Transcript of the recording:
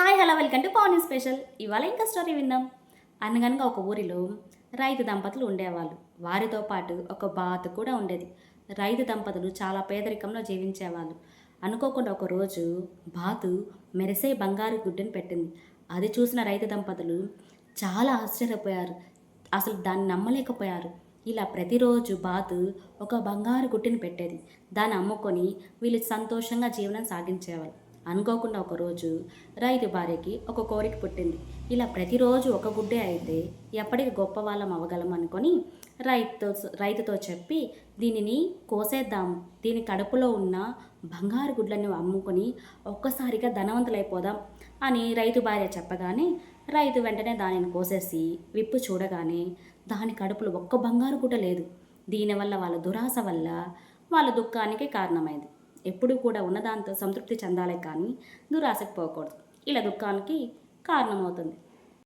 Hi hello welcome to Pavan special. ఇవాళ ఇంకా story విందాం. అనగనగా ఒక ఊరిలో రైతు దంపతులు ఉండేవాళ్ళు. వారితో పాటు ఒక బాతు కూడా ఉండేది. రైతు దంపతులు చాలా పేదరికంలో జీవించేవాళ్ళు. అనుకోకుండా ఒకరోజు బాతు మెరిసే బంగారు గుడ్డుని పెట్టింది. అది చూసిన రైతు దంపతులు చాలా ఆశ్చర్యపోయారు. అసలు దాన్ని నమ్మలేకపోయారు. ఇలా ప్రతిరోజు బాతు ఒక బంగారు గుడ్డుని పెట్టేది. దాన్ని అమ్ముకొని వీళ్ళు సంతోషంగా జీవనం సాగించేవాళ్ళు. అనుకోకుండా ఒకరోజు రైతు భార్యకి ఒక కోరిక పుట్టింది. ఇలా ప్రతిరోజు ఒక గుడ్డే అయితే ఎప్పటికి గొప్పవాళ్ళం అవ్వగలం అనుకొని రైతుతో చెప్పి దీనిని కోసేద్దాము, దీని కడుపులో ఉన్న బంగారు గుడ్లను అమ్ముకొని ఒక్కసారిగా ధనవంతులైపోదాం అని రైతు భార్య చెప్పగానే రైతు వెంటనే దానిని కోసేసి విప్పు చూడగానే దాని కడుపులో ఒక్క బంగారు గుడ్డ లేదు. దీనివల్ల వాళ్ళ దురాశ వల్ల వాళ్ళ దుఃఖానికి కారణమైంది. ఎప్పుడూ కూడా ఉన్నదాంతో సంతృప్తి చెందాలే కానీ దురాశకు పోకూడదు. ఇలా దుఃఖానికి కారణమవుతుంది.